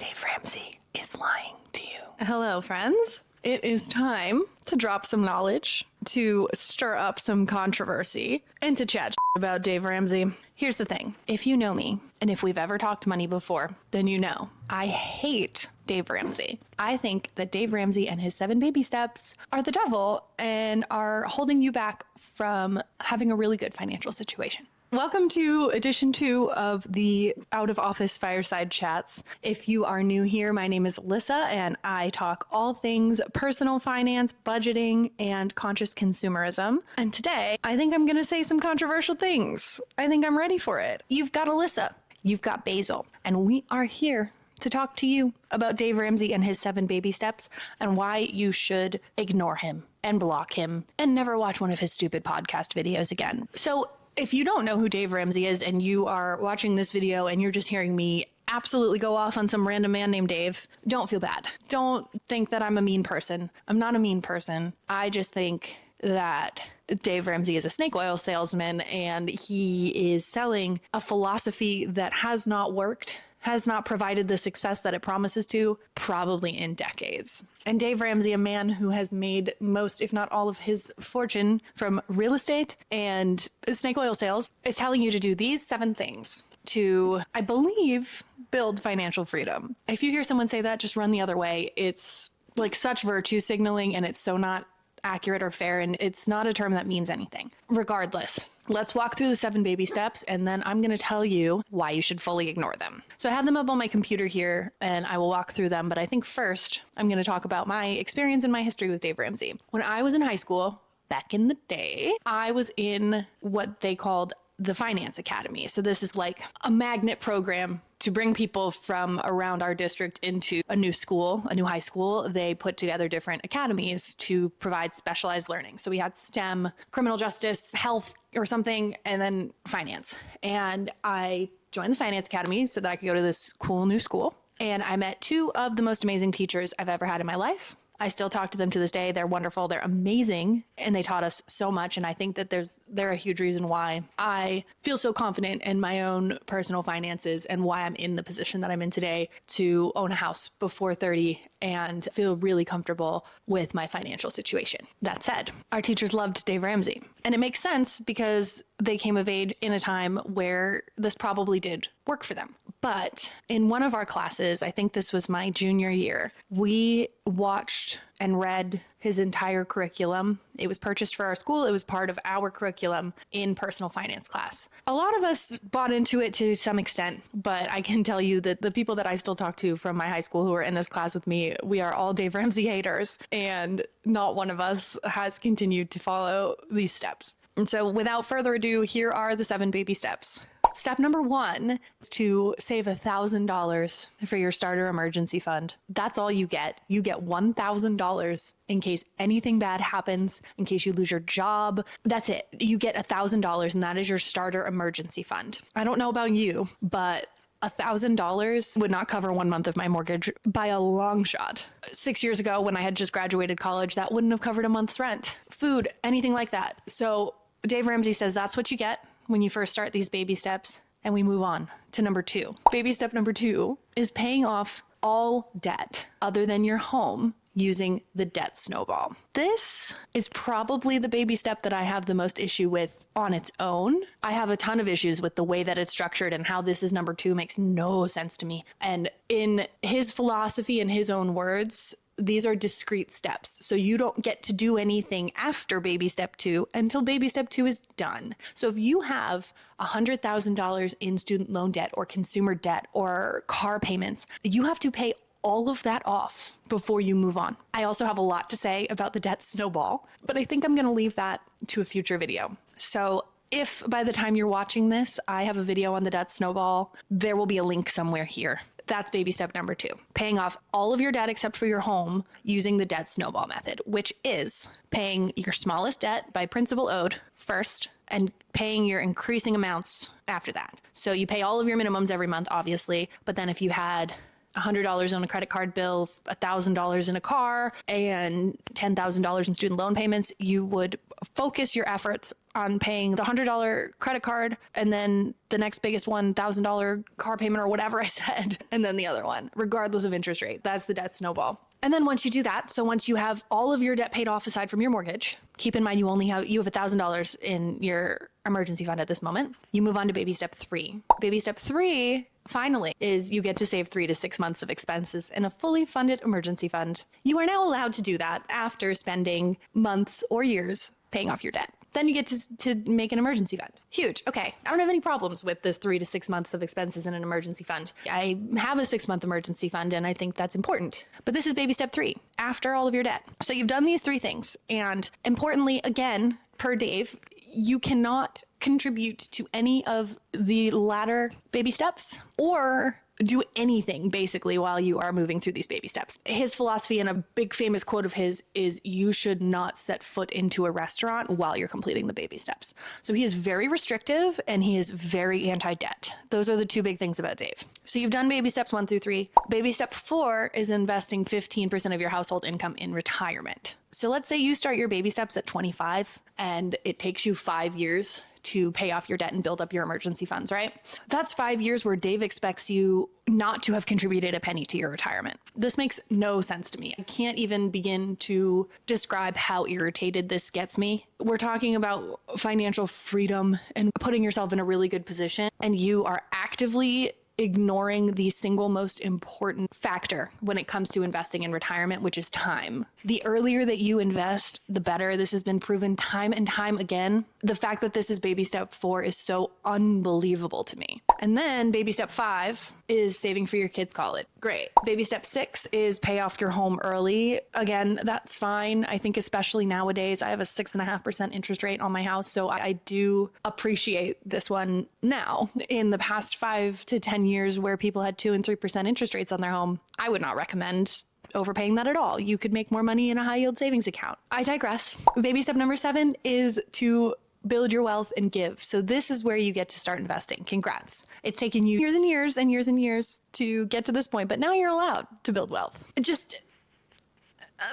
Dave Ramsey is lying to you. Hello, friends. It is time to drop some knowledge, to stir up some controversy, and to chat about Dave Ramsey. Here's the thing. If you know me, and if we've ever talked money before, then you know I hate Dave Ramsey. I think that Dave Ramsey and his 7 baby steps are the devil and are holding you back from having a really good financial situation. Welcome to edition 2 of the Out of Office Fireside Chats. If you are new here, my name is Alyssa, and I talk all things personal finance, budgeting, and conscious consumerism. And today, I think I'm going to say some controversial things. I think I'm ready for it. You've got Alyssa, you've got Basil, and we are here to talk to you about Dave Ramsey and his 7 baby steps and why you should ignore him and block him and never watch one of his stupid podcast videos again. So if you don't know who Dave Ramsey is and you are watching this video and you're just hearing me absolutely go off on some random man named Dave, don't feel bad. Don't think that I'm a mean person. I'm not a mean person. I just think that Dave Ramsey is a snake oil salesman and he is selling a philosophy that has not worked, has not provided the success that it promises to, probably in decades. And Dave Ramsey, a man who has made most, if not all of his fortune from real estate and snake oil sales, is telling you to do these 7 things to, I believe, build financial freedom. If you hear someone say that, just run the other way. It's like such virtue signaling and it's so not accurate or fair, and it's not a term that means anything. Regardless, let's walk through the 7 baby steps, and then I'm going to tell you why you should fully ignore them. So I have them up on my computer here, and I will walk through them, but I think first I'm going to talk about my experience and my history with Dave Ramsey. When I was in high school, back in the day, I was in what they called the Finance Academy. So this is like a magnet program to bring people from around our district into a new school, a new high school. They put together different academies to provide specialized learning. So we had STEM, criminal justice, health or something, and then finance. And I joined the Finance Academy so that I could go to this cool new school. And I met 2 of the most amazing teachers I've ever had in my life. I still talk to them to this day. They're wonderful. They're amazing. And they taught us so much. And I think that they're a huge reason why I feel so confident in my own personal finances and why I'm in the position that I'm in today to own a house before 30 and feel really comfortable with my financial situation. That said, our teachers loved Dave Ramsey. And it makes sense because they came of age in a time where this probably did work for them. But in one of our classes, I think this was my junior year, we watched and read his entire curriculum. It was purchased for our school. It was part of our curriculum in personal finance class. A lot of us bought into it to some extent, but I can tell you that the people that I still talk to from my high school who are in this class with me, we are all Dave Ramsey haters, and not one of us has continued to follow these steps. And so without further ado, here are the 7 baby steps. Step number 1 is to save $1,000 for your starter emergency fund. That's all you get. You get $1,000 in case anything bad happens, in case you lose your job. That's it. You get $1,000 and that is your starter emergency fund. I don't know about you, but $1,000 would not cover 1 month of my mortgage by a long shot. 6 years ago, when I had just graduated college, that wouldn't have covered a month's rent, food, anything like that. So Dave Ramsey says that's what you get when you first start these baby steps, and we move on to number 2. Baby step number 2 is paying off all debt other than your home using the debt snowball. This is probably the baby step that I have the most issue with on its own. I have a ton of issues with the way that it's structured, and how this is number 2 makes no sense to me. And in his philosophy, in his own words, these are discrete steps. So you don't get to do anything after baby step 2 until baby step 2 is done. So if you have $100,000 in student loan debt or consumer debt or car payments, you have to pay all of that off before you move on. I also have a lot to say about the debt snowball, but I think I'm going to leave that to a future video. So if by the time you're watching this, I have a video on the debt snowball, there will be a link somewhere here. That's baby step number 2, paying off all of your debt except for your home using the debt snowball method, which is paying your smallest debt by principal owed first and paying your increasing amounts after that. So you pay all of your minimums every month, obviously, but then if you had $100 on a credit card bill, $1,000 in a car, and $10,000 in student loan payments, you would focus your efforts on paying the $100 credit card and then the next biggest one, $1,000 car payment or whatever I said, and then the other one, regardless of interest rate. That's the debt snowball. And then once you do that, so once you have all of your debt paid off aside from your mortgage, keep in mind you have $1,000 in your emergency fund at this moment. You move on to baby step 3. Baby step 3 finally is you get to save 3 to 6 months of expenses in a fully funded emergency fund. You are now allowed to do that after spending months or years paying off your debt. Then you get to make an emergency fund. Huge. Okay. I don't have any problems with this 3 to 6 months of expenses in an emergency fund. I have a 6-month emergency fund and I think that's important. But this is baby step 3, after all of your debt. So you've done these 3 things. And importantly, again, per Dave, you cannot contribute to any of the latter baby steps or do anything basically while you are moving through these baby steps. His philosophy and a big famous quote of his is you should not set foot into a restaurant while you're completing the baby steps. So he is very restrictive and he is very anti-debt. Those are the 2 big things about Dave. So you've done baby steps 1 through 3. Baby step 4 is investing 15% of your household income in retirement. So let's say you start your baby steps at 25 and it takes you 5 years to pay off your debt and build up your emergency funds, right? That's 5 years where Dave expects you not to have contributed a penny to your retirement. This makes no sense to me. I can't even begin to describe how irritated this gets me. We're talking about financial freedom and putting yourself in a really good position, and you are actively ignoring the single most important factor when it comes to investing in retirement, which is time. The earlier that you invest, the better. This has been proven time and time again. The fact that this is baby step 4 is so unbelievable to me. And then baby step 5 is saving for your kids' college. Great. Baby step 6 is pay off your home early. Again, that's fine. I think especially nowadays, I have a 6.5% interest rate on my house. So I do appreciate this one now. In the past 5 to 10 years where people had 2 and 3% interest rates on their home, I would not recommend overpaying that at all. You could make more money in a high yield savings account. I digress. Baby step number 7 is to build your wealth and give. So this is where you get to start investing. Congrats. It's taken you years and years and years and years to get to this point, but now you're allowed to build wealth. Just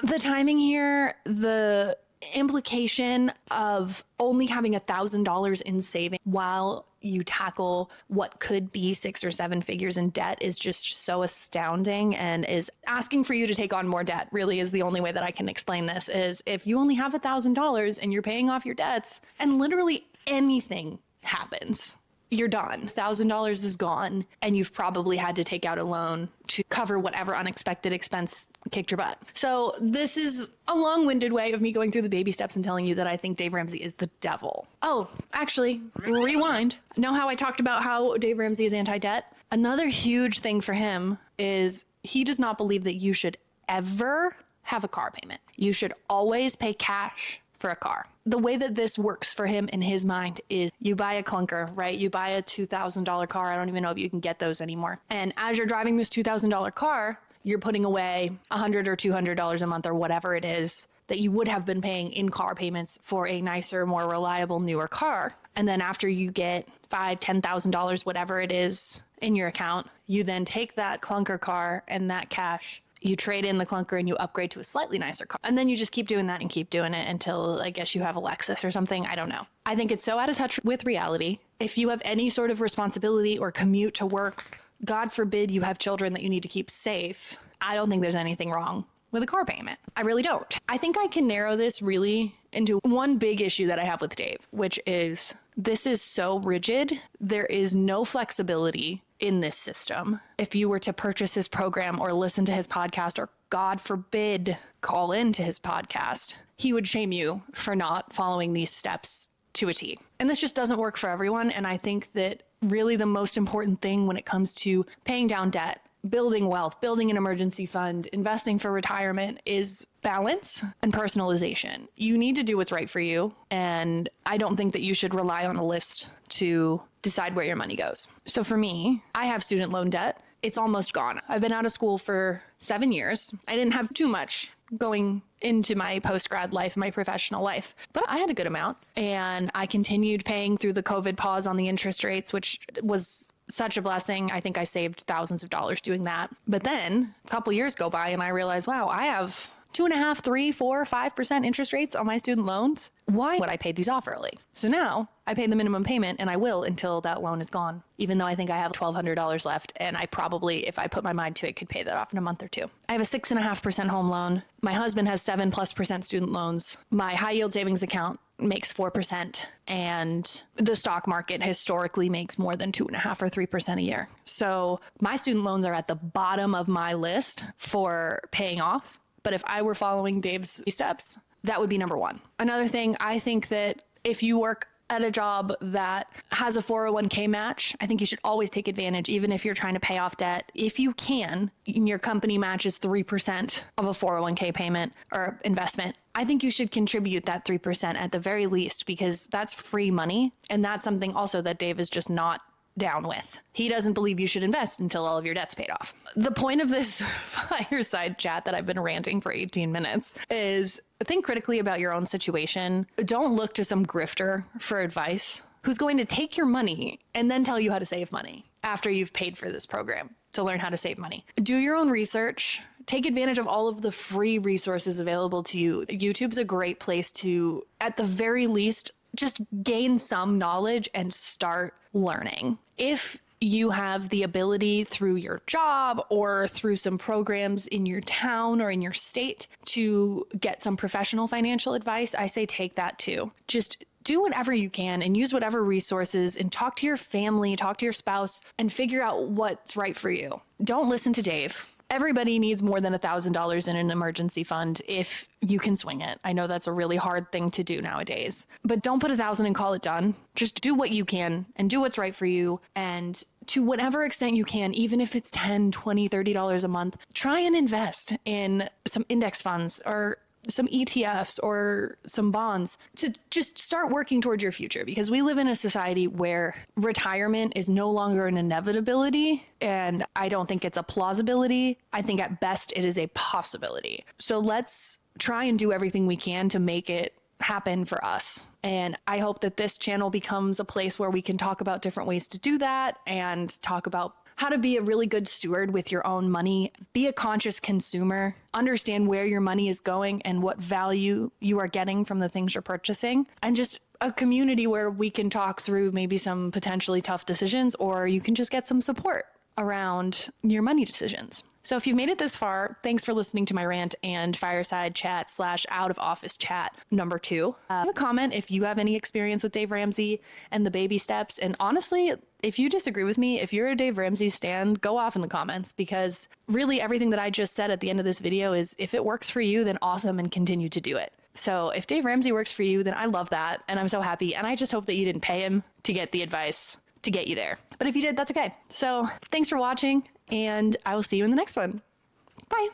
the timing here, the implication of only having $1,000 in savings while you tackle what could be 6 or 7 figures in debt is just so astounding, and is asking for you to take on more debt really is the only way that I can explain this. Is if you only have $1,000 and you're paying off your debts and literally anything happens, you're done. $1,000 is gone, and you've probably had to take out a loan to cover whatever unexpected expense kicked your butt. So this is a long-winded way of me going through the baby steps and telling you that I think Dave Ramsey is the devil. Oh, actually, rewind. Know how I talked about how Dave Ramsey is anti-debt? Another huge thing for him is he does not believe that you should ever have a car payment. You should always pay cash for a car. The way that this works for him in his mind is you buy a clunker, right? You buy a $2,000 car. I don't even know if you can get those anymore. And as you're driving this $2,000 car, you're putting away $100 or $200 a month or whatever it is that you would have been paying in car payments for a nicer, more reliable, newer car. And then after you get $5,000, $10,000, whatever it is in your account, you then take that clunker car and that cash, you trade in the clunker and you upgrade to a slightly nicer car. And then you just keep doing that and keep doing it until I guess you have a Lexus or something. I don't know. I think it's so out of touch with reality. If you have any sort of responsibility or commute to work, God forbid you have children that you need to keep safe, I don't think there's anything wrong with a car payment. I really don't. I think I can narrow this really into one big issue that I have with Dave, which is this is so rigid. There is no flexibility in this system. If you were to purchase his program or listen to his podcast, or God forbid, call into his podcast, he would shame you for not following these steps to a T. And this just doesn't work for everyone. And I think that really the most important thing when it comes to paying down debt, building wealth, building an emergency fund, investing for retirement is balance and personalization. You need to do what's right for you. And I don't think that you should rely on a list to decide where your money goes. So for me, I have student loan debt. It's almost gone. I've been out of school for 7 years. I didn't have too much going into my post-grad life, my professional life, but I had a good amount, and I continued paying through the COVID pause on the interest rates, which was such a blessing. I think I saved thousands of dollars doing that. But then a couple years go by and I realized, wow, I have 2.5, 3, 4, 5% interest rates on my student loans. Why would I pay these off early? So now I pay the minimum payment, and I will until that loan is gone, even though I think I have $1,200 left. And I probably, if I put my mind to it, could pay that off in a month or two. I have a 6.5% home loan. My husband has 7+% student loans. My high yield savings account makes 4%, and the stock market historically makes more than 2.5 or 3% a year. So my student loans are at the bottom of my list for paying off. But if I were following Dave's steps, that would be number one. Another thing, I think that if you work at a job that has a 401k match, I think you should always take advantage, even if you're trying to pay off debt. If you can, and your company matches 3% of a 401k payment or investment, I think you should contribute that 3% at the very least, because that's free money. And that's something also that Dave is just not down with. He doesn't believe you should invest until all of your debt's paid off. The point of this fireside chat that I've been ranting for 18 minutes is think critically about your own situation. Don't look to some grifter for advice who's going to take your money and then tell you how to save money after you've paid for this program to learn how to save money. Do your own research. Take advantage of all of the free resources available to you. YouTube's a great place to, at the very least, just gain some knowledge and start learning. If you have the ability through your job or through some programs in your town or in your state to get some professional financial advice, I say take that too. Just do whatever you can and use whatever resources and talk to your family, talk to your spouse, and figure out what's right for you. Don't listen to Dave. Everybody needs more than $1,000 in an emergency fund if you can swing it. I know that's a really hard thing to do nowadays, but don't put 1,000 and call it done. Just do what you can and do what's right for you. And to whatever extent you can, even if it's $10, $20, $30 a month, try and invest in some index funds or some ETFs or some bonds to just start working towards your future, because we live in a society where retirement is no longer an inevitability, and I don't think it's a plausibility. I think at best it is a possibility. So let's try and do everything we can to make it happen for us. And I hope that this channel becomes a place where we can talk about different ways to do that and talk about how to be a really good steward with your own money, be a conscious consumer, understand where your money is going and what value you are getting from the things you're purchasing, and just a community where we can talk through maybe some potentially tough decisions, or you can just get some support around your money decisions. So if you've made it this far, thanks for listening to my rant and fireside chat / out of office chat number 2. Leave a comment if you have any experience with Dave Ramsey and the baby steps. And honestly, if you disagree with me, if you're a Dave Ramsey stan, go off in the comments, because really everything that I just said at the end of this video is if it works for you, then awesome, and continue to do it. So if Dave Ramsey works for you, then I love that. And I'm so happy. And I just hope that you didn't pay him to get the advice to get you there. But if you did, that's okay. So thanks for watching, and I will see you in the next one. Bye.